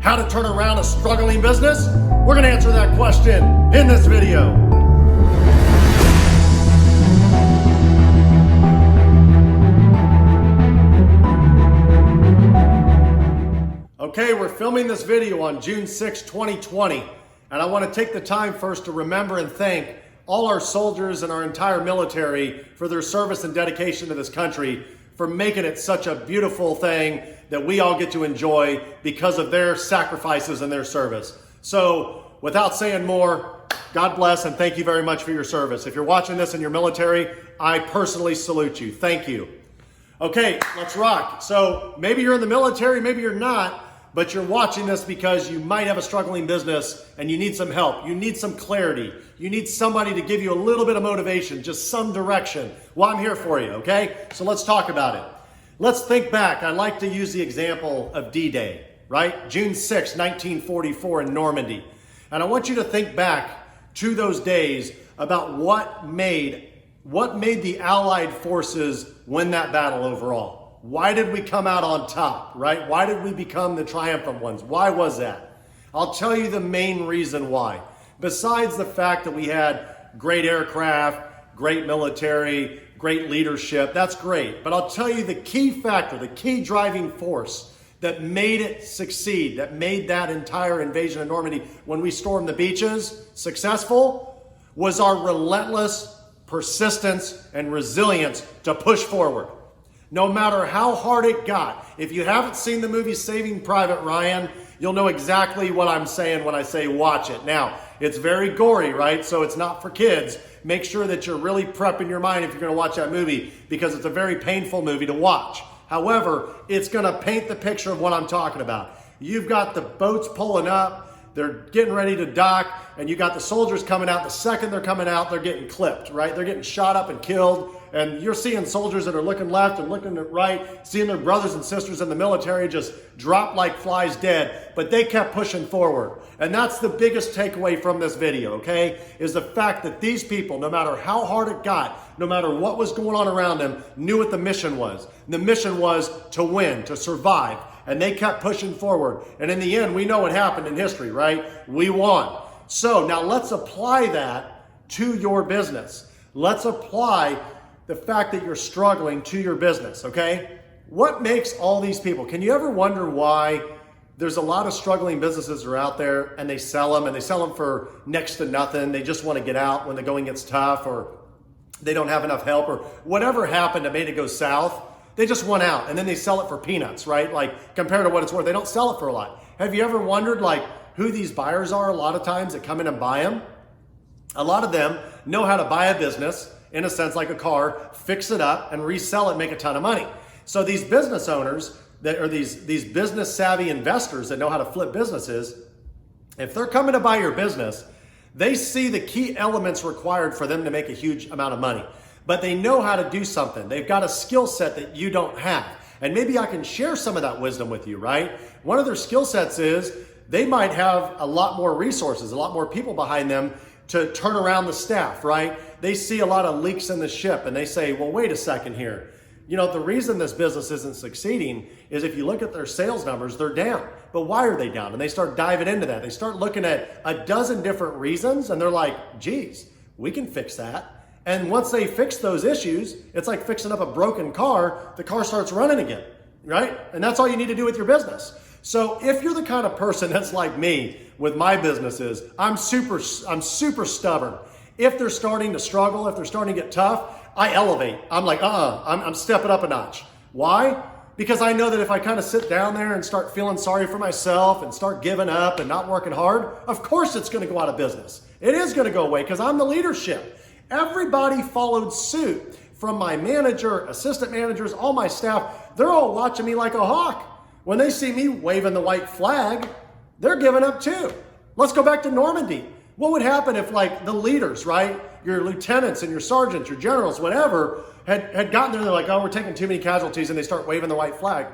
How to turn around a struggling business? We're going to answer that question in this video. Okay, we're filming this video on June 6, 2020, and I want to take the time first to remember and thank all our soldiers and our entire military for their service and dedication to this country, for making it such a beautiful thing that we all get to enjoy because of their sacrifices and their service. So without saying more, God bless and thank you very much for your service. If you're watching this in your military, I personally salute you. Thank you. Okay, let's rock. So maybe you're in the military, maybe you're not, but you're watching this because you might have a struggling business and you need some help. You need some clarity. You need somebody to give you a little bit of motivation, just some direction. Well, I'm here for you, okay? So let's talk about it. Let's think back. I like to use the example of D-Day, right? June 6, 1944 in Normandy. And I want you to think back to those days about what made the Allied forces win that battle overall. Why did we come out on top, right? Why did we become the triumphant ones? Why was that? I'll tell you the main reason why. Besides the fact that we had great aircraft, great military, great leadership, that's great. But I'll tell you the key factor, the key driving force that made it succeed, that made that entire invasion of Normandy when we stormed the beaches successful, was our relentless persistence and resilience to push forward. No matter how hard it got. If you haven't seen the movie Saving Private Ryan, you'll know exactly what I'm saying when I say watch it. Now, it's very gory, right? So it's not for kids. Make sure that you're really prepping your mind if you're going to watch that movie, because it's a very painful movie to watch. However, it's going to paint the picture of what I'm talking about. You've got the boats pulling up, they're getting ready to dock, and you got the soldiers coming out. The second they're coming out, they're getting clipped, right? They're getting shot up and killed. And you're seeing soldiers that are looking left and looking right, seeing their brothers and sisters in the military just drop like flies dead, but they kept pushing forward. And that's the biggest takeaway from this video, okay? Is the fact that these people, no matter how hard it got, no matter what was going on around them, knew what the mission was. The mission was to win, to survive. And they kept pushing forward. And in the end, we know what happened in history, right? We won. So now let's apply that to your business. Let's apply the fact that you're struggling to your business, okay? What makes all these people, can you ever wonder why there's a lot of struggling businesses that are out there and they sell them for next to nothing. They just want to get out when the going gets tough, or they don't have enough help, or whatever happened that made it go south. They just want out and then they sell it for peanuts, right? Like compared to what it's worth, they don't sell it for a lot. Have you ever wondered like who these buyers are a lot of times that come in and buy them? A lot of them know how to buy a business, in a sense like a car, fix it up and resell it and make a ton of money. So these business owners that are these business savvy investors that know how to flip businesses, if they're coming to buy your business, they see the key elements required for them to make a huge amount of money. But they know how to do something. They've got a skill set that you don't have. And maybe I can share some of that wisdom with you, right? One of their skill sets is they might have a lot more resources, a lot more people behind them to turn around the staff, right? They see a lot of leaks in the ship and they say, well, wait a second here. You know, the reason this business isn't succeeding is if you look at their sales numbers, they're down. But why are they down? And they start diving into that. They start looking at a dozen different reasons and they're like, geez, we can fix that. And once they fix those issues, it's like fixing up a broken car. The car starts running again, right? And that's all you need to do with your business. So if you're the kind of person that's like me with my businesses, I'm super stubborn. If they're starting to struggle, if they're starting to get tough, I elevate. I'm like, I'm stepping up a notch. Why? Because I know that if I kind of sit down there and start feeling sorry for myself and start giving up and not working hard, of course it's going to go out of business. It is going to go away because I'm the leadership. Everybody followed suit, from my manager, assistant managers, all my staff. They're all watching me like a hawk. When they see me waving the white flag, they're giving up too. Let's go back to Normandy. What would happen if like the leaders, right? Your lieutenants and your sergeants, your generals, whatever, had gotten there and they're like, oh, we're taking too many casualties, and they start waving the white flag.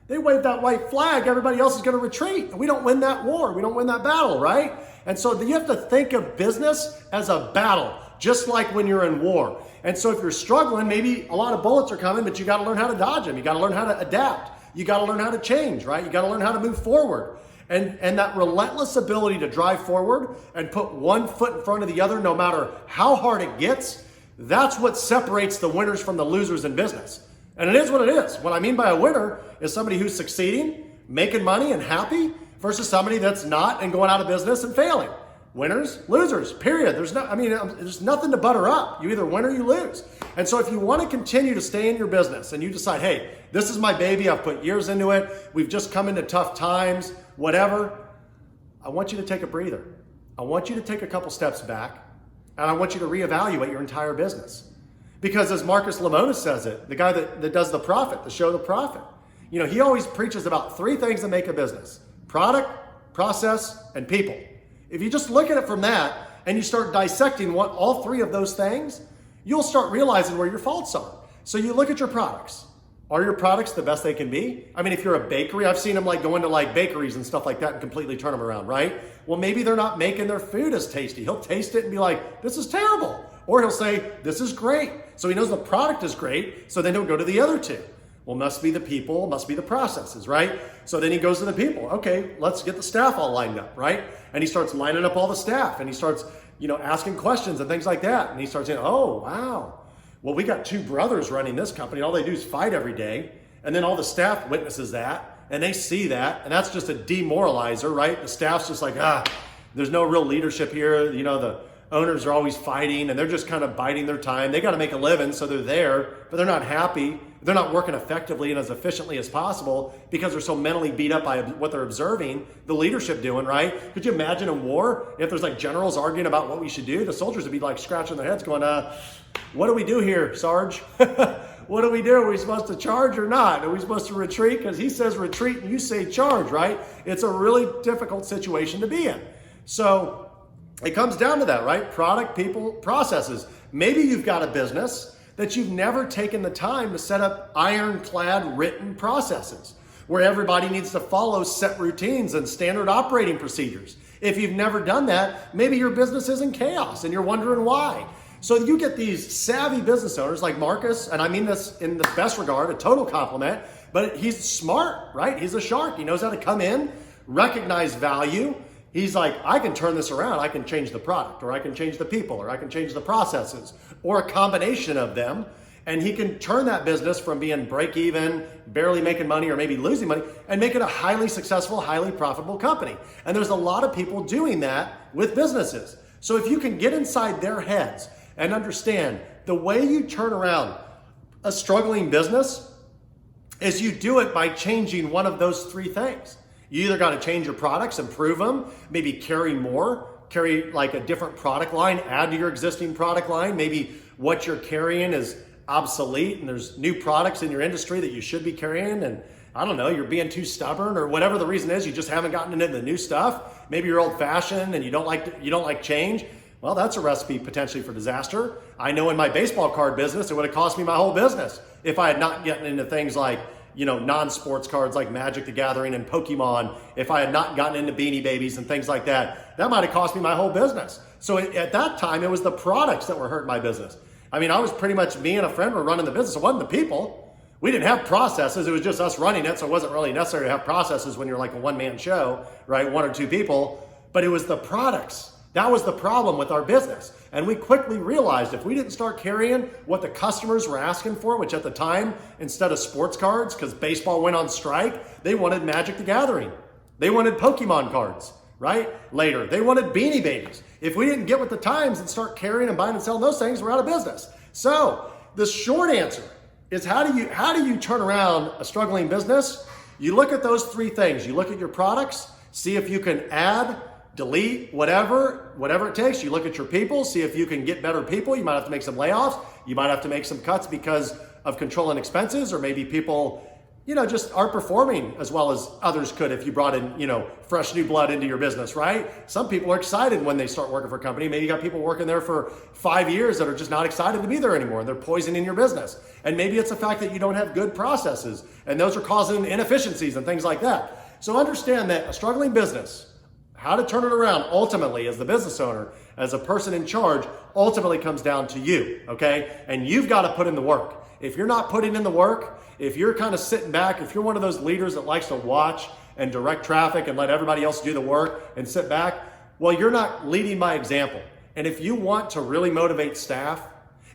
They wave that white flag, everybody else is going to retreat. And we don't win that war. We don't win that battle, right? And so you have to think of business as a battle, just like when you're in war. And so if you're struggling, maybe a lot of bullets are coming, but you got to learn how to dodge them. You got to learn how to adapt. You got to learn how to change, right? You got to learn how to move forward. And that relentless ability to drive forward and put one foot in front of the other, no matter how hard it gets, that's what separates the winners from the losers in business. And it is what it is. What I mean by a winner is somebody who's succeeding, making money and happy, versus somebody that's not and going out of business and failing. Winners, losers, period. There's nothing to butter up. You either win or you lose. And so if you want to continue to stay in your business and you decide, hey, this is my baby, I've put years into it, we've just come into tough times, whatever, I want you to take a breather. I want you to take a couple steps back, and I want you to reevaluate your entire business. Because as Marcus Lemonis says it, the guy that does The Profit, the show The Profit, he always preaches about three things that make a business: product, process, and people. If you just look at it from that and you start dissecting what all three of those things, you'll start realizing where your faults are. So you look at your products. Are your products the best they can be? I mean, if you're a bakery, I've seen them go into bakeries and stuff like that and completely turn them around, right? Well, maybe they're not making their food as tasty. He'll taste it and be like, this is terrible. Or he'll say, this is great. So he knows the product is great, so then he'll go to the other two. Well, must be the people, must be the processes, right? So then he goes to the people. Okay, let's get the staff all lined up, right? And he starts lining up all the staff, and he starts, asking questions and things like that. And he starts saying, oh, wow. Well, we got two brothers running this company. All they do is fight every day. And then all the staff witnesses that, and they see that, and that's just a demoralizer, right? The staff's just like, there's no real leadership here. The owners are always fighting, and they're just kind of biding their time. They got to make a living, so they're there, but they're not happy. They're not working effectively and as efficiently as possible because they're so mentally beat up by what they're observing the leadership doing, right? Could you imagine a war if there's generals arguing about what we should do? The soldiers would be scratching their heads going, what do we do here, Sarge? What do we do? Are we supposed to charge or not? Are we supposed to retreat? Because he says retreat and you say charge, right? It's a really difficult situation to be in. So it comes down to that, right? Product, people, processes. Maybe you've got a business that you've never taken the time to set up ironclad written processes where everybody needs to follow set routines and standard operating procedures. If you've never done that, maybe your business is in chaos and you're wondering why. So you get these savvy business owners like Marcus, and I mean this in the best regard, a total compliment, but he's smart, right? He's a shark. He knows how to come in, recognize value. He's like, I can turn this around. I can change the product, or I can change the people, or I can change the processes, or a combination of them. And he can turn that business from being break even, barely making money, or maybe losing money, and make it a highly successful, highly profitable company. And there's a lot of people doing that with businesses. So if you can get inside their heads and understand the way you turn around a struggling business is you do it by changing one of those three things. You either got to change your products, improve them, maybe carry a different product line, add to your existing product line. Maybe what you're carrying is obsolete and there's new products in your industry that you should be carrying. And I don't know, you're being too stubborn or whatever the reason is, you just haven't gotten into the new stuff. Maybe you're old fashioned and you don't like change. Well, that's a recipe potentially for disaster. I know in my baseball card business, it would have cost me my whole business if I had not gotten into things like non-sports cards like Magic the Gathering and Pokemon. If I had not gotten into Beanie Babies and things like that, that might have cost me my whole business. So at that time, it was the products that were hurting my business. I mean, I was pretty much, me and a friend were running the business. It wasn't the people. We didn't have processes. It was just us running it. So it wasn't really necessary to have processes when you're like a one-man show, right? One or two people, but it was the products. That was the problem with our business. And we quickly realized if we didn't start carrying what the customers were asking for, which at the time, instead of sports cards, because baseball went on strike, they wanted Magic the Gathering. They wanted Pokemon cards, right? Later, they wanted Beanie Babies. If we didn't get with the times and start carrying and buying and selling those things, we're out of business. So the short answer is how do you turn around a struggling business? You look at those three things. You look at your products, see if you can add, delete, whatever it takes. You look at your people, see if you can get better people. You might have to make some layoffs. You might have to make some cuts because of controlling expenses, or maybe people, just aren't performing as well as others could if you brought in, fresh new blood into your business, right? Some people are excited when they start working for a company. Maybe you got people working there for 5 years that are just not excited to be there anymore. They're poisoning your business. And maybe it's the fact that you don't have good processes, and those are causing inefficiencies and things like that. So understand that a struggling business, how to turn it around ultimately as the business owner, as a person in charge, ultimately comes down to you, okay? And you've got to put in the work. If you're not putting in the work, if you're kind of sitting back, if you're one of those leaders that likes to watch and direct traffic and let everybody else do the work and sit back, well, you're not leading by example. And if you want to really motivate staff,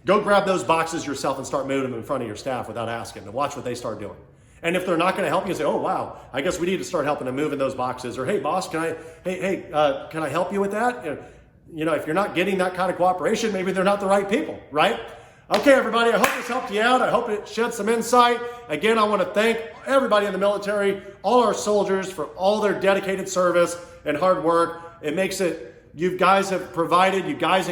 go grab those boxes yourself and start moving them in front of your staff without asking, and watch what they start doing. And if they're not going to help you, say, oh, wow, I guess we need to start helping them move in those boxes. Or, hey, boss, can I help you with that? You know, if you're not getting that kind of cooperation, maybe they're not the right people, right? Okay, everybody, I hope this helped you out. I hope it shed some insight. Again, I want to thank everybody in the military, all our soldiers, for all their dedicated service and hard work. It makes it, you guys and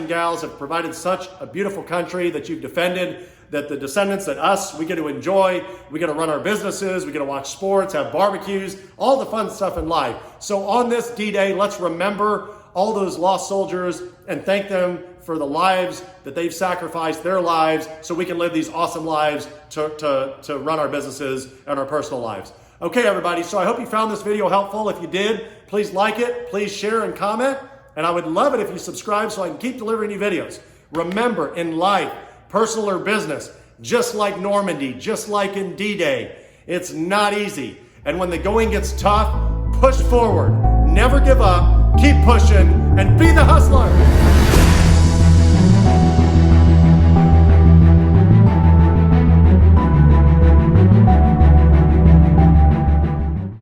gals have provided such a beautiful country that you've defended, that the descendants, that us, we get to enjoy. We get to run our businesses. We get to watch sports, have barbecues, all the fun stuff in life. So on this D-Day, let's remember all those lost soldiers and thank them for the lives that they've sacrificed, their lives, so we can live these awesome lives to run our businesses and our personal lives. Okay, everybody, so I hope you found this video helpful. If you did, please like it, please share and comment, and I would love it if you subscribe so I can keep delivering you videos. Remember, in life, personal or business, just like Normandy, just like in D-Day, it's not easy. And when the going gets tough, push forward, never give up, keep pushing, and be the hustler.